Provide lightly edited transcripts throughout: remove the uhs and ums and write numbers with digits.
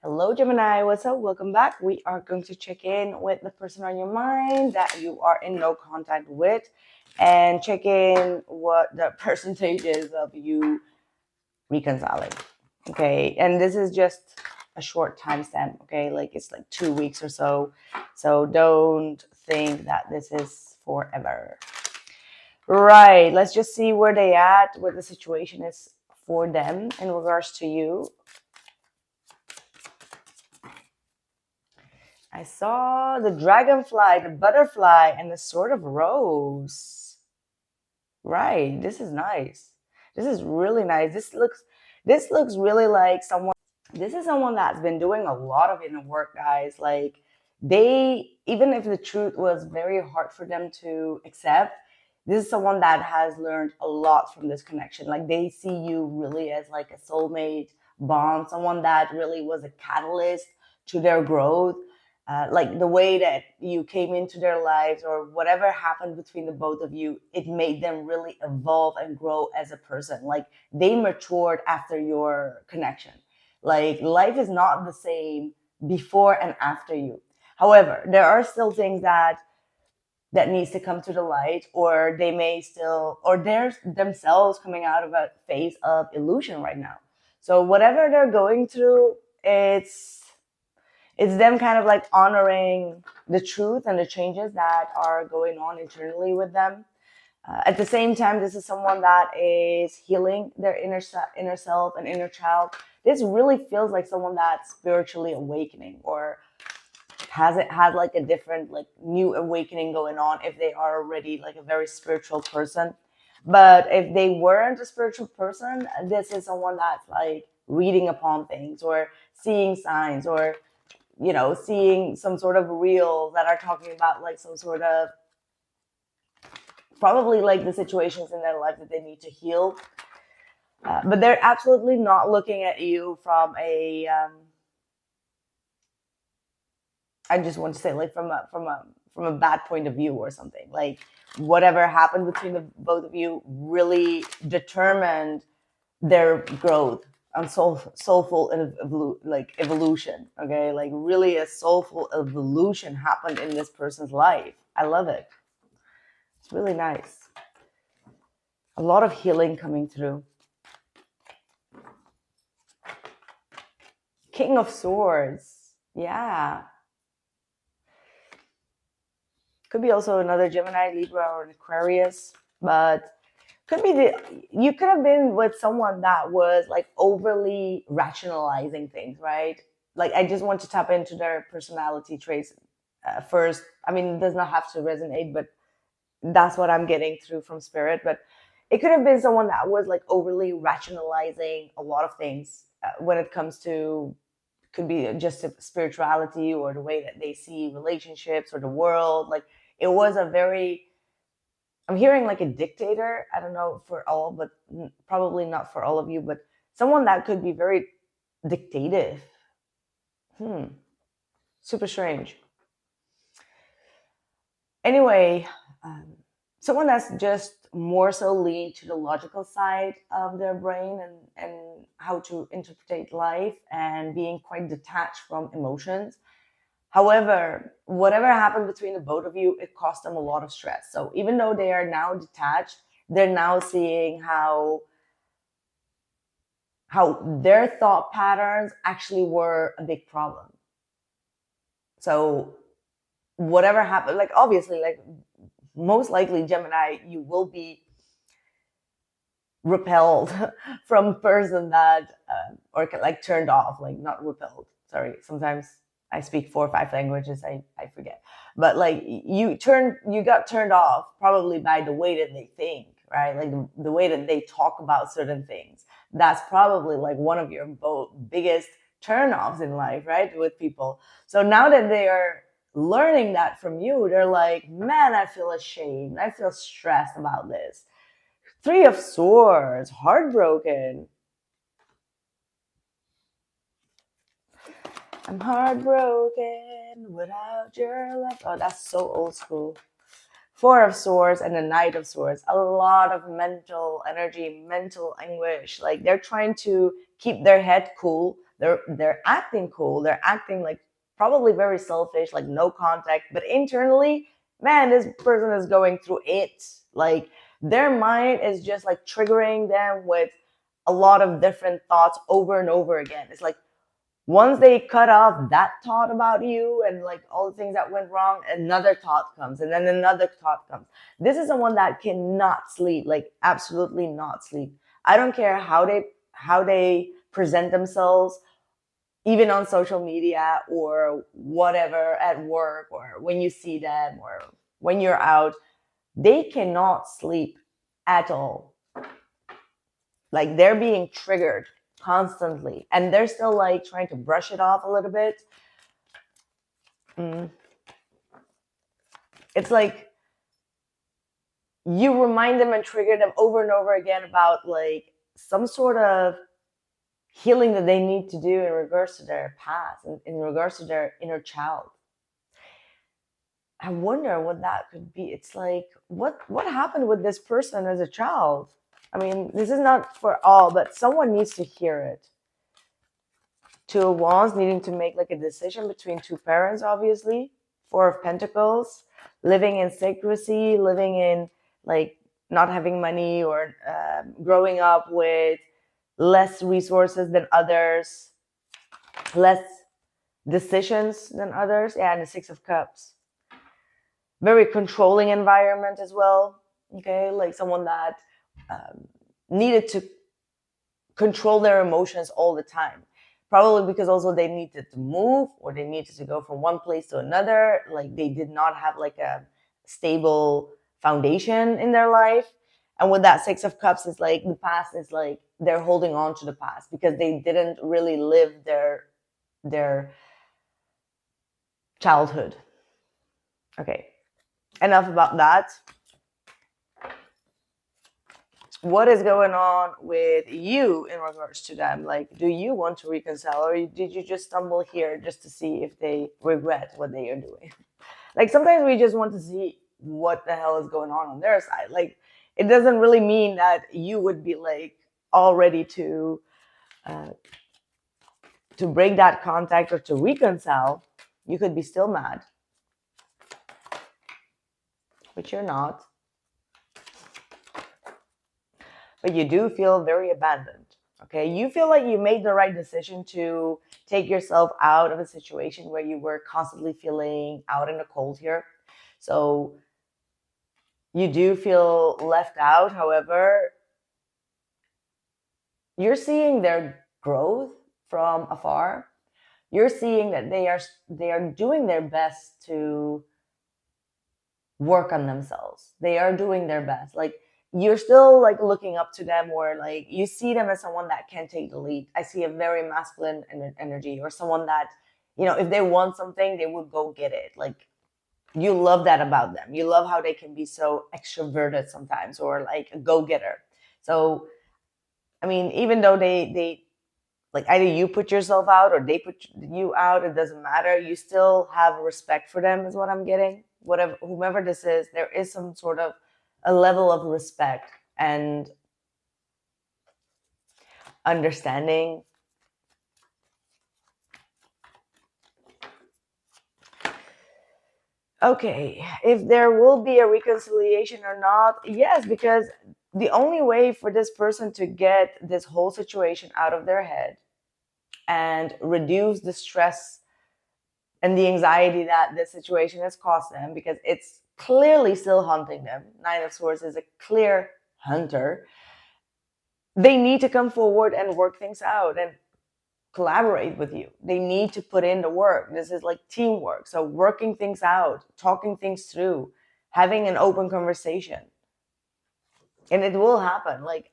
Hello, Gemini. What's up? Welcome back. We are going to check in with the person on your mind that you are in no contact with and check in what the percentage is of you reconciling. Okay. And this is just a short timestamp. Okay. Like it's like 2 weeks or so. So don't think that this is forever. Right. Let's just see where they at, what the situation is for them in regards to you. I saw the dragonfly, the butterfly, and the sword of rose. Right. This is nice. This is really nice. This looks really like someone. This is someone that's been doing a lot of inner work, guys. Like they, even if the truth was very hard for them to accept, this is someone that has learned a lot from this connection. Like they see you really as like a soulmate bond, someone that really was a catalyst to their growth. Like the way that you came into their lives or whatever happened between the both of you, it made them really evolve and grow as a person. Like they matured after your connection. Like life is not the same before and after you. However, there are still things that needs to come to the light, or they may still, or they're themselves coming out of a phase of illusion right now. So whatever they're going through, it's them kind of like honoring the truth and the changes that are going on internally with them. At the same time, this is someone that is healing their inner self and inner child. This really feels like someone that's spiritually awakening or has like a different like new awakening going on if they are already like a very spiritual person. But if they weren't a spiritual person, this is someone that's like reading upon things or seeing signs or seeing some sort of reels that are talking about like some sort of probably like the situations in their life that they need to heal. But they're absolutely not looking at you from a, I just want to say like from a bad point of view or something. Like whatever happened between the both of you really determined their growth and soulful like evolution. Okay, like really a soulful evolution happened in this person's life. I love it. It's really nice. A lot of healing coming through. King of Swords. Yeah. Could be also another Gemini, Libra, or an Aquarius, but could be you could have been with someone that was like overly rationalizing things, right? Like I just want to tap into their personality traits first. I mean, it does not have to resonate, but that's what I'm getting through from spirit. But it could have been someone that was like overly rationalizing a lot of things when it comes to, could be just spirituality or the way that they see relationships or the world. Like it was a very, I'm hearing like a dictator. I don't know for all, but probably not for all of you, but someone that could be very dictative. Super strange. Anyway, someone that's just more so lean to the logical side of their brain and how to interpret life and being quite detached from emotions. However, whatever happened between the both of you, it cost them a lot of stress. So even though they are now detached, they're now seeing how their thought patterns actually were a big problem. So whatever happened, like obviously, like most likely Gemini, you will be repelled from a person that, or like turned off, like not repelled. Sorry, sometimes I speak 4 or 5 languages, I forget. But like you got turned off probably by the way that they think, right? Like the way that they talk about certain things. That's probably like one of your biggest turnoffs in life, right? With people. So now that they are learning that from you, they're like, man, I feel ashamed. I feel stressed about this. 3 of Swords, heartbroken. I'm heartbroken without your love. Oh, that's so old school. 4 of Swords and the Knight of Swords. A lot of mental energy, mental anguish. Like they're trying to keep their head cool they're acting cool, they're acting like probably very selfish, like no contact, but internally, man, this person is going through it. Like their mind is just like triggering them with a lot of different thoughts over and over again. It's like once they cut off that thought about you and like all the things that went wrong, another thought comes and then another thought comes. This is someone that cannot sleep, like absolutely not sleep. I don't care how they present themselves, even on social media or whatever, at work or when you see them or when you're out, they cannot sleep at all. Like they're being triggered constantly and they're still like trying to brush it off a little bit. It's like you remind them and trigger them over and over again about like some sort of healing that they need to do in regards to their past, in regards to their inner child. I wonder what that could be. It's like, what happened with this person as a child? I mean, this is not for all, but someone needs to hear it. Two of Wands, needing to make like a decision between two parents, obviously. Four of Pentacles, living in secrecy, living in like not having money or growing up with less resources than others, less decisions than others. Yeah, and the Six of Cups. Very controlling environment as well. Okay, like someone that needed to control their emotions all the time. Probably because also they needed to move or they needed to go from one place to another. Like they did not have like a stable foundation in their life. And with that Six of Cups, it's like the past is like they're holding on to the past because they didn't really live their childhood. Okay, enough about that. What is going on with you in regards to them? Like, do you want to reconcile or did you just stumble here just to see if they regret what they are doing? Like sometimes we just want to see what the hell is going on their side. Like it doesn't really mean that you would be like all ready to break that contact or to reconcile. You could be still mad, but you're not. But you do feel very abandoned. Okay, you feel like you made the right decision to take yourself out of a situation where you were constantly feeling out in the cold here. So you do feel left out. However, you're seeing their growth from afar. You're seeing that they are doing their best to work on themselves. They are doing their best. Like you're still like looking up to them, or like you see them as someone that can take the lead. I see a very masculine energy, or someone that, you know, if they want something, they would go get it. Like you love that about them. You love how they can be so extroverted sometimes, or like a go-getter. So, I mean, even though they like either you put yourself out or they put you out, it doesn't matter. You still have respect for them, is what I'm getting. Whatever, whomever this is, there is some sort of a level of respect and understanding. Okay, if there will be a reconciliation or not, yes, because the only way for this person to get this whole situation out of their head and reduce the stress and the anxiety that this situation has caused them, because it's clearly still haunting them. Nine of Swords is a clear hunter. They need to come forward and work things out and collaborate with you. They need to put in the work. This is like teamwork. So working things out, talking things through, having an open conversation. And it will happen. Like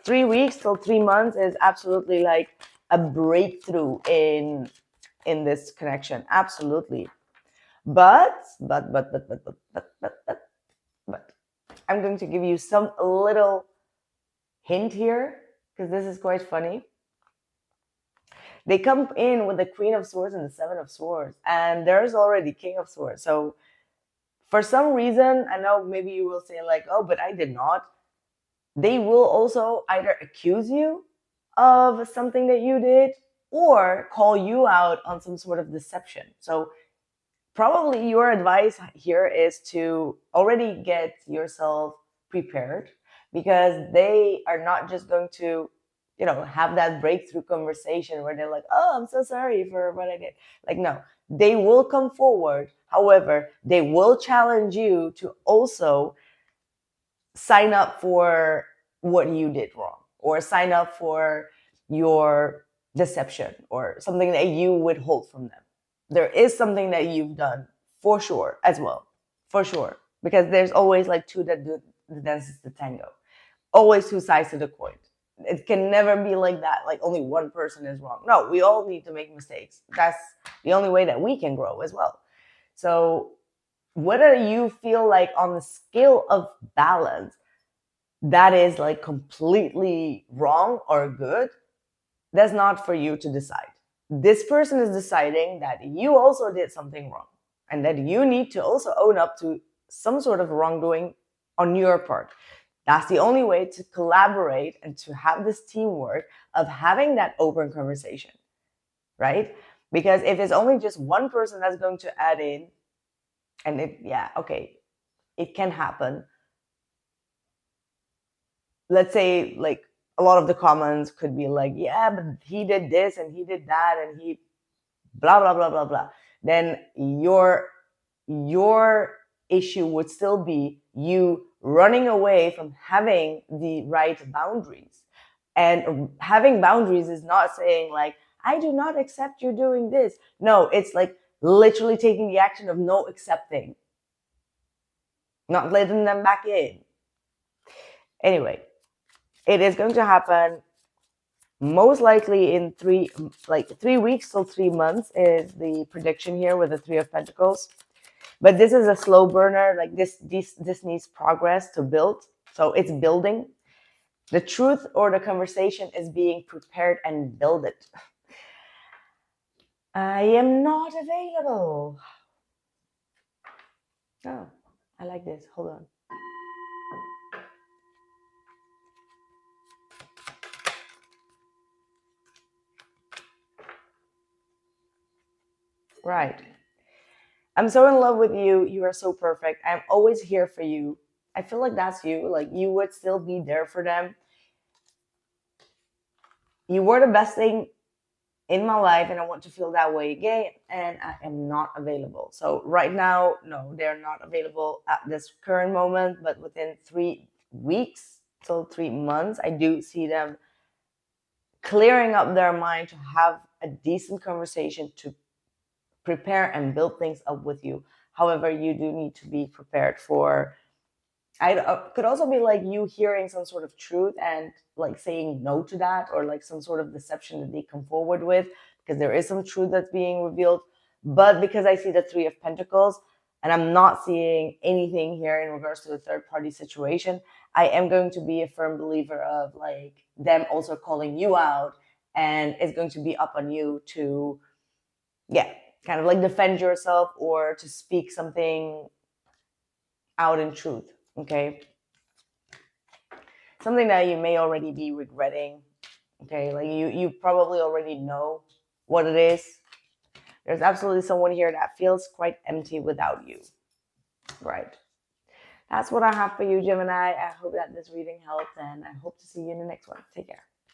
3 weeks till 3 months is absolutely like a breakthrough in this connection. Absolutely. But I'm going to give you some little hint here, because this is quite funny. They come in with the Queen of Swords and the Seven of Swords, and there's already King of Swords. So for some reason, I know maybe you will say like, oh, but I did not. They will also either accuse you of something that you did, or call you out on some sort of deception. So probably your advice here is to already get yourself prepared, because they are not just going to, have that breakthrough conversation where they're like, oh, I'm so sorry for what I did. Like, no, they will come forward. However, they will challenge you to also sign up for what you did wrong, or sign up for your deception or something that you withhold from them. There is something that you've done for sure as well, for sure, because there's always like two that do the dances the tango, always two sides to the coin. It can never be like that, like only one person is wrong. No, we all need to make mistakes. That's the only way that we can grow as well. So whether you feel like on the scale of balance that is like completely wrong or good, that's not for you to decide. This person is deciding that you also did something wrong, and that you need to also own up to some sort of wrongdoing on your part. That's the only way to collaborate and to have this teamwork of having that open conversation, right? Because if it's only just one person that's going to add in, and it can happen. Let's say like a lot of the comments could be like, yeah, but he did this and he did that and he blah, blah, blah, blah, blah. Then your issue would still be you running away from having the right boundaries. And having boundaries is not saying like, I do not accept you doing this. No, it's like literally taking the action of no accepting, not letting them back in. Anyway, it is going to happen most likely in 3 weeks till 3 months is the prediction here with the Three of Pentacles. But this is a slow burner. Like this needs progress to build. So it's building. The truth or the conversation is being prepared and build it. I am not available. Oh, I like this. Hold on. Right. I'm so in love with you. You are so perfect. I'm always here for you. I feel like that's you. Like you would still be there for them. You were the best thing in my life, and I want to feel that way again, and I am not available. So right now, no, they're not available at this current moment, but within 3 weeks till 3 months, I do see them clearing up their mind to have a decent conversation to prepare and build things up with you. However, you do need to be prepared for, could also be like you hearing some sort of truth and like saying no to that, or like some sort of deception that they come forward with, because there is some truth that's being revealed. But because I see the Three of Pentacles and I'm not seeing anything here in regards to the third party situation, I am going to be a firm believer of like them also calling you out, and it's going to be up on you to, kind of like defend yourself or to speak something out in truth. Okay, something that you may already be regretting. Okay, like you probably already know what it is. There's absolutely someone here that feels quite empty without you. Right. That's what I have for you, Gemini. I hope that this reading helped, and I hope to see you in the next one. Take care.